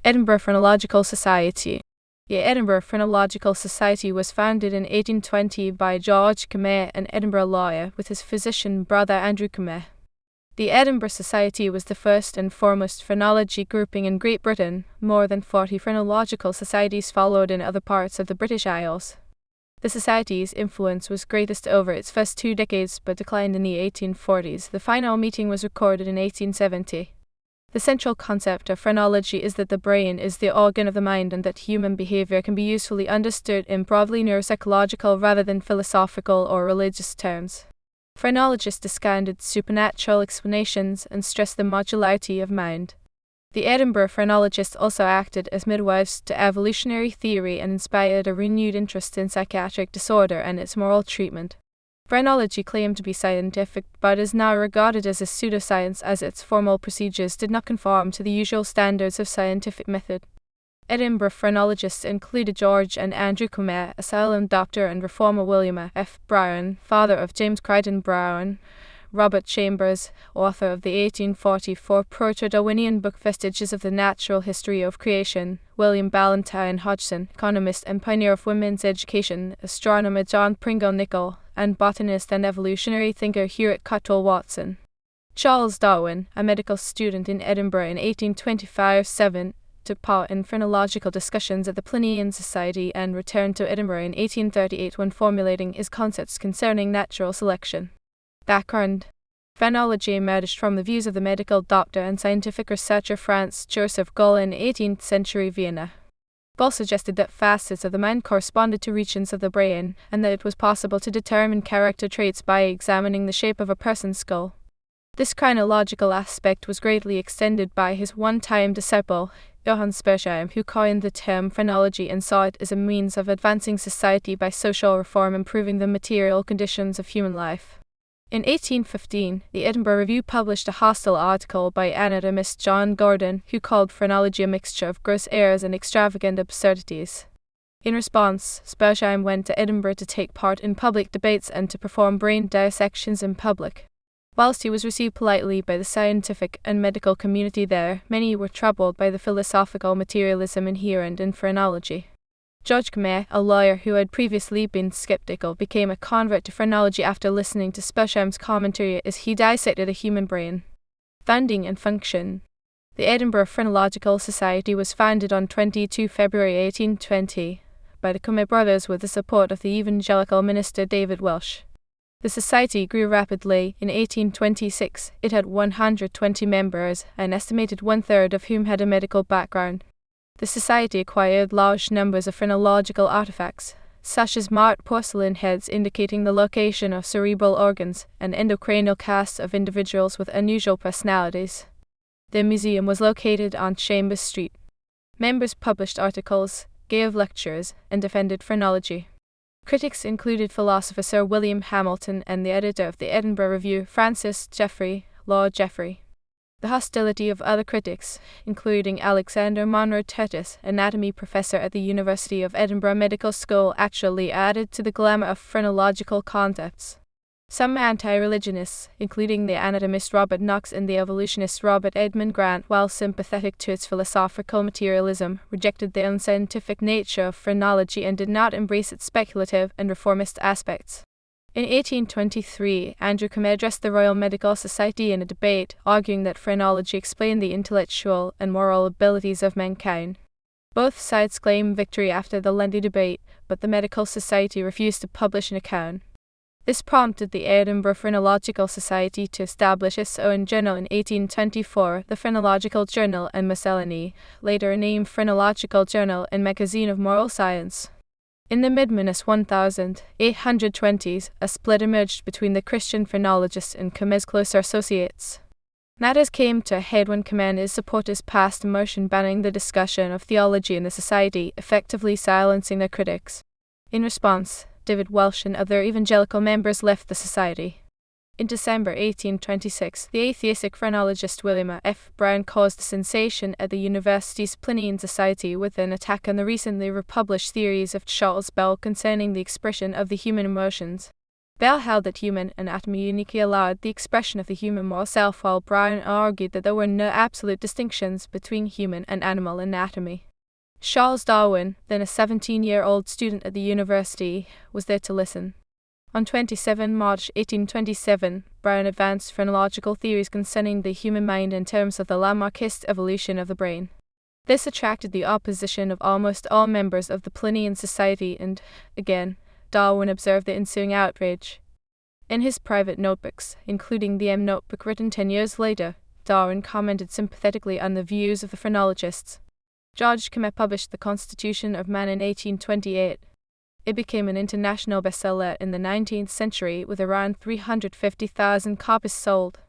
Edinburgh Phrenological Society. The Edinburgh Phrenological Society was founded in 1820 by George Combe, an Edinburgh lawyer, with his physician brother Andrew Combe. The Edinburgh Society was the first and foremost phrenology grouping in Great Britain. More than 40 phrenological societies followed in other parts of the British Isles. The Society's influence was greatest over its first 2 decades but declined in the 1840s. The final meeting was recorded in 1870. The central concept of phrenology is that the brain is the organ of the mind and that human behavior can be usefully understood in broadly neuropsychological rather than philosophical or religious terms. Phrenologists discounted supernatural explanations and stressed the modularity of mind. The Edinburgh phrenologists also acted as midwives to evolutionary theory and inspired a renewed interest in psychiatric disorder and its moral treatment. Phrenology claimed to be scientific but is now regarded as a pseudoscience as its formal procedures did not conform to the usual standards of scientific method. Edinburgh phrenologists included George and Andrew Combe, asylum doctor and reformer William A.F. Browne, father of James Crichton-Browne, Robert Chambers, author of the 1844 proto-Darwinian book Vestiges of the Natural History of Creation, William Ballantyne Hodgson, economist and pioneer of women's education, astronomer John Pringle Nichol, and botanist and evolutionary thinker Hewett Cottrell Watson. Charles Darwin, a medical student in Edinburgh in 1825-7, took part in phrenological discussions at the Plinian Society and returned to Edinburgh in 1838 when formulating his concepts concerning natural selection. Background: phrenology emerged from the views of the medical doctor and scientific researcher Franz Joseph Gall in 18th century Vienna. Gall suggested that facets of the mind corresponded to regions of the brain, and that it was possible to determine character traits by examining the shape of a person's skull. This chronological aspect was greatly extended by his one-time disciple, Johann Spurzheim, who coined the term phrenology and saw it as a means of advancing society by social reform, improving the material conditions of human life. In 1815, the Edinburgh Review published a hostile article by anatomist John Gordon, who called phrenology a mixture of gross errors and extravagant absurdities. In response, Spurzheim went to Edinburgh to take part in public debates and to perform brain dissections in public. Whilst he was received politely by the scientific and medical community there, many were troubled by the philosophical materialism inherent in phrenology. George Combe, a lawyer who had previously been skeptical, became a convert to phrenology after listening to Spurzheim's commentary as he dissected the human brain. Founding and function: the Edinburgh Phrenological Society was founded on 22 February 1820 by the Combe brothers with the support of the evangelical minister David Welsh. The society grew rapidly. In 1826, it had 120 members, an estimated one-third of whom had a medical background. The society acquired large numbers of phrenological artifacts, such as marked porcelain heads indicating the location of cerebral organs, and endocranial casts of individuals with unusual personalities. Their museum was located on Chambers Street. Members published articles, gave lectures, and defended phrenology. Critics included philosopher Sir William Hamilton and the editor of the Edinburgh Review, Francis Jeffrey, Lord Jeffrey. The hostility of other critics, including Alexander Monro Tertis, anatomy professor at the University of Edinburgh Medical School, actually added to the glamour of phrenological concepts. Some anti-religionists, including the anatomist Robert Knox and the evolutionist Robert Edmund Grant, while sympathetic to its philosophical materialism, rejected the unscientific nature of phrenology and did not embrace its speculative and reformist aspects. In 1823, Andrew Combe addressed the Royal Medical Society in a debate, arguing that phrenology explained the intellectual and moral abilities of mankind. Both sides claimed victory after the lengthy debate, but the Medical Society refused to publish an account. This prompted the Edinburgh Phrenological Society to establish its own journal in 1824, the Phrenological Journal and Miscellany, later named Phrenological Journal and Magazine of Moral Science. In the mid-1820s, a split emerged between the Christian phrenologists and Combe's closer associates. Matters came to a head when Combe and his supporters passed a motion banning the discussion of theology in the society, effectively silencing their critics. In response, David Welsh and other evangelical members left the society. In December 1826, the atheistic phrenologist William A.F. Browne caused a sensation at the university's Plinian Society with an attack on the recently republished theories of Charles Bell concerning the expression of the human emotions. Bell held that human anatomy uniquely allowed the expression of the human moral self, while Browne argued that there were no absolute distinctions between human and animal anatomy. Charles Darwin, then a 17-year-old student at the university, was there to listen. On 27 March 1827, Browne advanced phrenological theories concerning the human mind in terms of the Lamarckist evolution of the brain. This attracted the opposition of almost all members of the Plinian Society, and, again, Darwin observed the ensuing outrage. In his private notebooks, including the M notebook written 10 years later, Darwin commented sympathetically on the views of the phrenologists. George Combe published The Constitution of Man in 1828. It became an international bestseller in the 19th century with around 350,000 copies sold.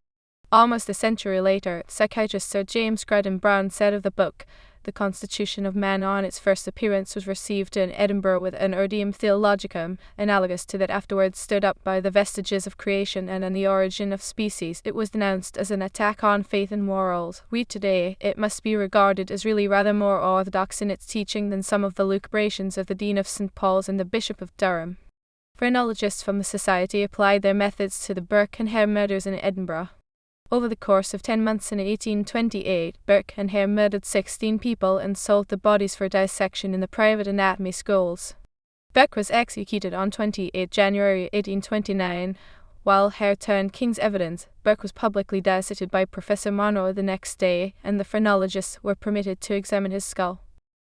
Almost a century later, psychiatrist Sir James Crichton-Browne said of the book, "The Constitution of Man on its first appearance was received in Edinburgh with an odium theologicum, analogous to that afterwards stirred up by the Vestiges of creation and on the origin of species. It was denounced as an attack on faith and morals. Read today, it must be regarded as really rather more orthodox in its teaching than some of the lucubrations of the Dean of St. Paul's and the Bishop of Durham." Phrenologists from the Society applied their methods to the Burke and Hare murders in Edinburgh. Over the course of 10 months in 1828, Burke and Hare murdered 16 people and sold the bodies for dissection in the private anatomy schools. Burke was executed on 28 January 1829, while Hare turned King's evidence. Burke was publicly dissected by Professor Monro the next day, and the phrenologists were permitted to examine his skull.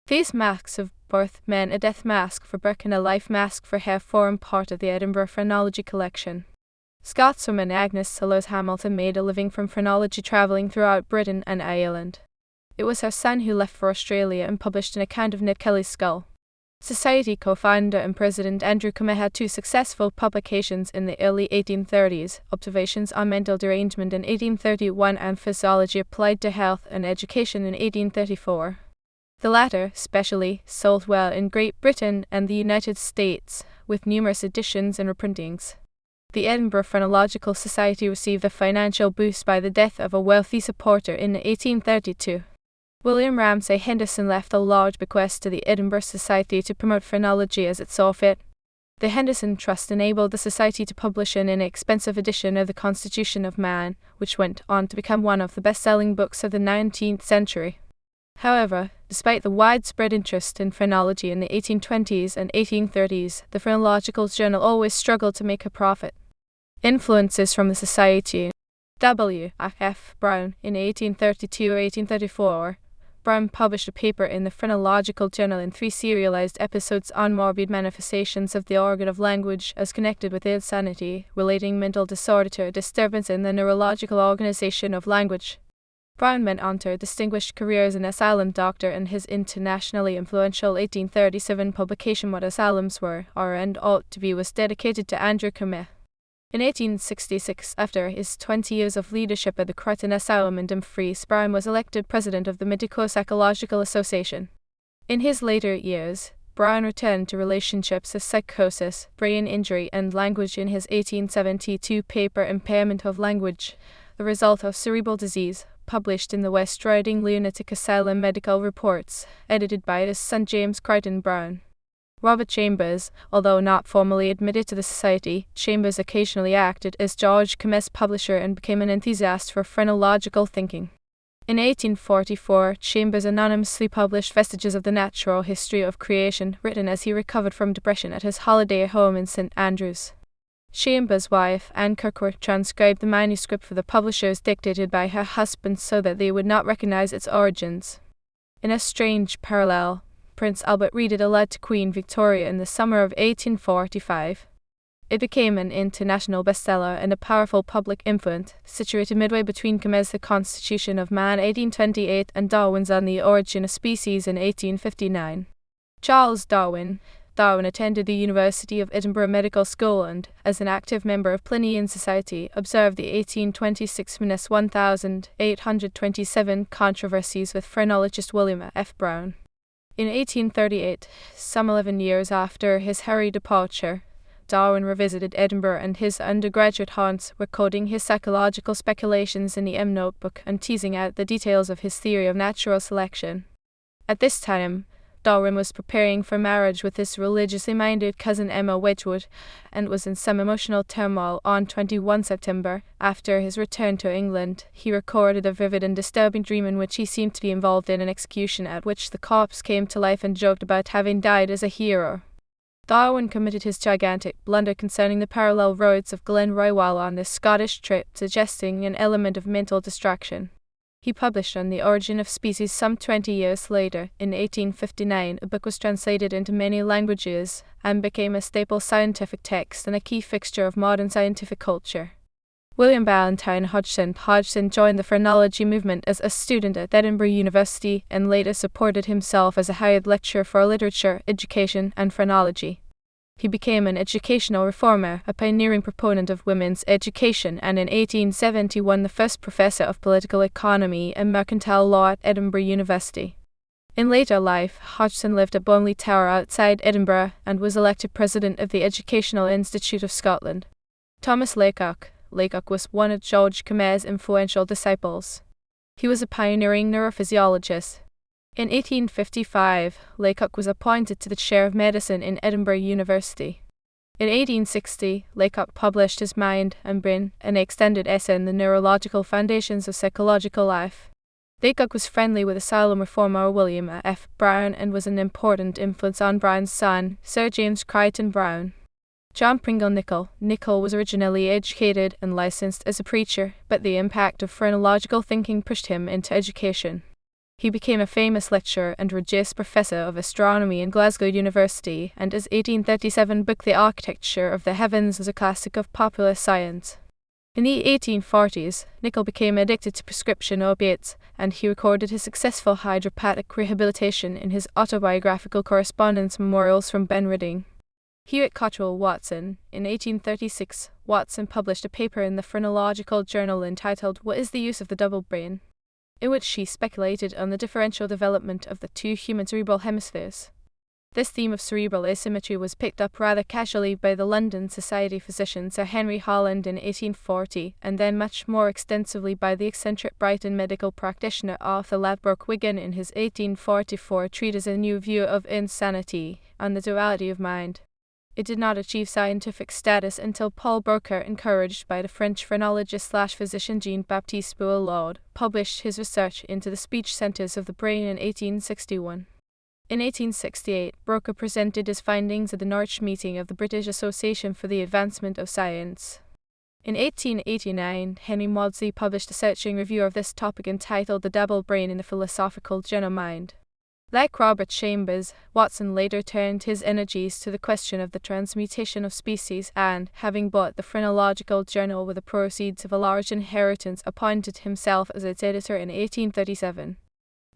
These masks of birth meant a death mask for Burke and a life mask for Hare form part of the Edinburgh Phrenology collection. Scotswoman Agnes Sellers Hamilton made a living from phrenology, travelling throughout Britain and Ireland. It was her son who left for Australia and published an account of Ned Kelly's skull. Society co-founder and president Andrew Combe had 2 successful publications in the early 1830s, Observations on Mental Derangement in 1831 and Physiology Applied to Health and Education in 1834. The latter, especially, sold well in Great Britain and the United States, with numerous editions and reprintings. The Edinburgh Phrenological Society received a financial boost by the death of a wealthy supporter in 1832. William Ramsay Henderson left a large bequest to the Edinburgh Society to promote phrenology as it saw fit. The Henderson Trust enabled the Society to publish an inexpensive edition of The Constitution of Man, which went on to become one of the best-selling books of the 19th century. However, despite the widespread interest in phrenology in the 1820s and 1830s, the Phrenological Journal always struggled to make a profit. Influences from the Society. W. A.F. Browne. In 1832 or 1834, Browne published a paper in the Phrenological Journal in 3 serialized episodes on morbid manifestations of the organ of language as connected with insanity, relating mental disorder to a disturbance in the neurological organization of language. Browne went on to distinguished career as an asylum doctor, and his internationally influential 1837 publication What Asylums Were, Are and Ought to Be was dedicated to Andrew Combe. In 1866, after his 20 years of leadership at the Crichton Asylum in Dumfries, Browne was elected president of the Medico-Psychological Association. In his later years, Browne returned to relationships of psychosis, brain injury, and language in his 1872 paper Impairment of Language, the result of cerebral disease, published in the West Riding Lunatic Asylum Medical Reports, edited by his son James Crichton-Browne. Robert Chambers, although not formally admitted to the Society, Chambers occasionally acted as George Combe's publisher and became an enthusiast for phrenological thinking. In 1844, Chambers anonymously published Vestiges of the Natural History of Creation, written as he recovered from depression at his holiday home in St. Andrews. Chambers' wife, Anne Kirkworth, transcribed the manuscript for the publishers dictated by her husband so that they would not recognize its origins. In a strange parallel, Prince Albert read it aloud to Queen Victoria in the summer of 1845. It became an international bestseller and a powerful public influence, situated midway between Combe's The Constitution of Man 1828 and Darwin's On the Origin of Species in 1859. Charles Darwin. Darwin attended the University of Edinburgh Medical School and, as an active member of Plinian Society, observed the 1826–1827 controversies with phrenologist William A.F. Browne. In 1838, some 11 years after his hurried departure, Darwin revisited Edinburgh, and his undergraduate haunts were coding his psychological speculations in the M notebook and teasing out the details of his theory of natural selection. At this time, Darwin was preparing for marriage with his religiously minded cousin Emma Wedgwood, and was in some emotional turmoil. On 21 September, after his return to England, he recorded a vivid and disturbing dream in which he seemed to be involved in an execution at which the corpse came to life and joked about having died as a hero. Darwin committed his gigantic blunder concerning the parallel roads of Glenroy while on this Scottish trip, suggesting an element of mental distraction. He published On the Origin of Species some 20 years later. In 1859, a book was translated into many languages and became a staple scientific text and a key fixture of modern scientific culture. William Ballantyne Hodgson joined the phrenology movement as a student at Edinburgh University and later supported himself as a hired lecturer for literature, education, and phrenology. He became an educational reformer, a pioneering proponent of women's education, and in 1871 the first professor of political economy and mercantile law at Edinburgh University. In later life, Hodgson lived at Bonley Tower outside Edinburgh and was elected president of the Educational Institute of Scotland. Thomas Laycock was one of George Combe's influential disciples. He was a pioneering neurophysiologist. In 1855, Laycock was appointed to the chair of medicine in Edinburgh University. In 1860, Laycock published his Mind and Brain, an extended essay on the neurological foundations of psychological life. Laycock was friendly with asylum reformer William A.F. Browne and was an important influence on Browne's son, Sir James Crichton-Browne. John Pringle Nichol was originally educated and licensed as a preacher, but the impact of phrenological thinking pushed him into education. He became a famous lecturer and Regius Professor of Astronomy in Glasgow University, and his 1837 book The Architecture of the Heavens is a classic of popular science. In the 1840s, Nichol became addicted to prescription opiates, and he recorded his successful hydropathic rehabilitation in his autobiographical correspondence Memorials from Benreading. Hewett Cottrell Watson. In 1836, Watson published a paper in the Phrenological Journal entitled What is the Use of the Double Brain?, in which he speculated on the differential development of the two human cerebral hemispheres. This theme of cerebral asymmetry was picked up rather casually by the London Society physician Sir Henry Holland in 1840, and then much more extensively by the eccentric Brighton medical practitioner Arthur Ladbroke Wigan in his 1844 treatise A New View of Insanity, on the duality of mind. It did not achieve scientific status until Paul Broca, encouraged by the French phrenologist/physician Jean-Baptiste Boulaud, published his research into the speech centers of the brain in 1861. In 1868, Broca presented his findings at the Norwich meeting of the British Association for the Advancement of Science. In 1889, Henry Maudsley published a searching review of this topic entitled The Double Brain in the Philosophical Journal Mind. Like Robert Chambers, Watson later turned his energies to the question of the transmutation of species and, having bought the Phrenological Journal with the proceeds of a large inheritance, appointed himself as its editor in 1837.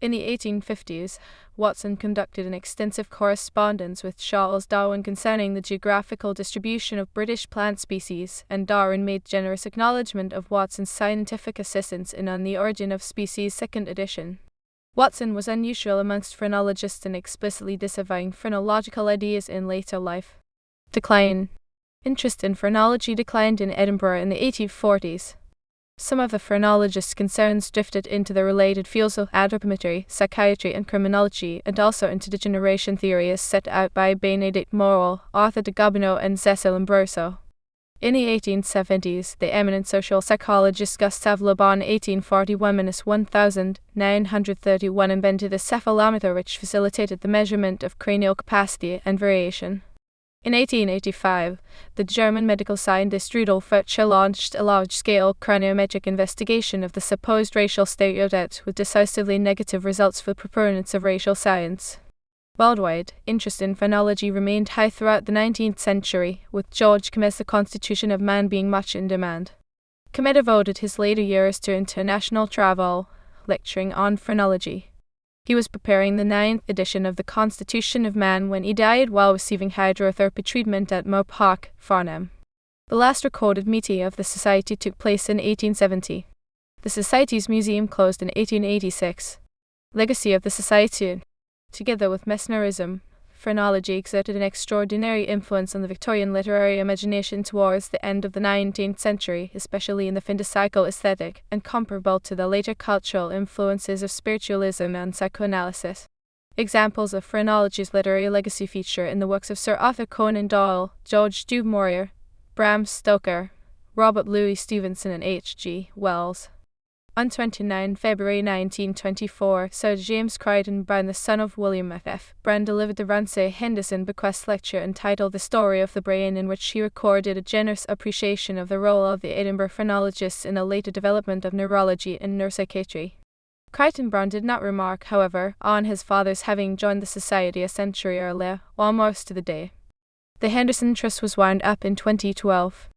In the 1850s, Watson conducted an extensive correspondence with Charles Darwin concerning the geographical distribution of British plant species, and Darwin made generous acknowledgement of Watson's scientific assistance in On the Origin of Species, 2nd edition. Watson was unusual amongst phrenologists in explicitly disavowing phrenological ideas in later life. Decline. Interest in phrenology declined in Edinburgh in the 1840s. Some of the phrenologists' concerns drifted into the related fields of anthropometry, psychiatry, and criminology, and also into degeneration theory as set out by Benedict Morrell, Arthur de Gobineau, and Cecil Lombroso. In the 1870s, the eminent social psychologist Gustave Le Bon (1841–1931) invented a cephalometer which facilitated the measurement of cranial capacity and variation. In 1885, the German medical scientist Rudolf Virchow launched a large-scale craniometric investigation of the supposed racial stereotypes with decisively negative results for proponents of racial science. Worldwide, interest in phrenology remained high throughout the 19th century, with George Combe's The Constitution of Man being much in demand. Combe devoted his later years to international travel, lecturing on phrenology. He was preparing the 9th edition of The Constitution of Man when he died while receiving hydrotherapy treatment at Moor Park, Farnham. The last recorded meeting of the Society took place in 1870. The Society's museum closed in 1886. Legacy of the Society. Together with Mesmerism, phrenology exerted an extraordinary influence on the Victorian literary imagination towards the end of the 19th century, especially in the philosophical aesthetic, and comparable to the later cultural influences of spiritualism and psychoanalysis. Examples of phrenology's literary legacy feature in the works of Sir Arthur Conan Doyle, George Du Maurier, Bram Stoker, Robert Louis Stevenson, and H.G. Wells. On 29 February 1924, Sir James Crichton-Browne, the son of William A.F. Browne, delivered the Ramsay Henderson Bequest lecture entitled The Story of the Brain, in which he recorded a generous appreciation of the role of the Edinburgh phrenologists in the later development of neurology and neuropsychiatry. Crichton-Browne did not remark, however, on his father's having joined the society a century earlier, almost to the day. The Henderson Trust was wound up in 2012.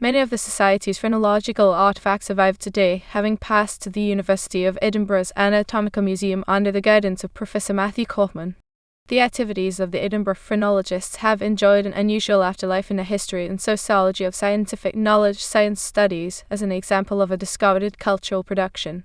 Many of the Society's phrenological artifacts survive today, having passed to the University of Edinburgh's Anatomical Museum under the guidance of Professor Matthew Kaufman. The activities of the Edinburgh phrenologists have enjoyed an unusual afterlife in the history and sociology of scientific knowledge science studies, as an example of a discarded cultural production.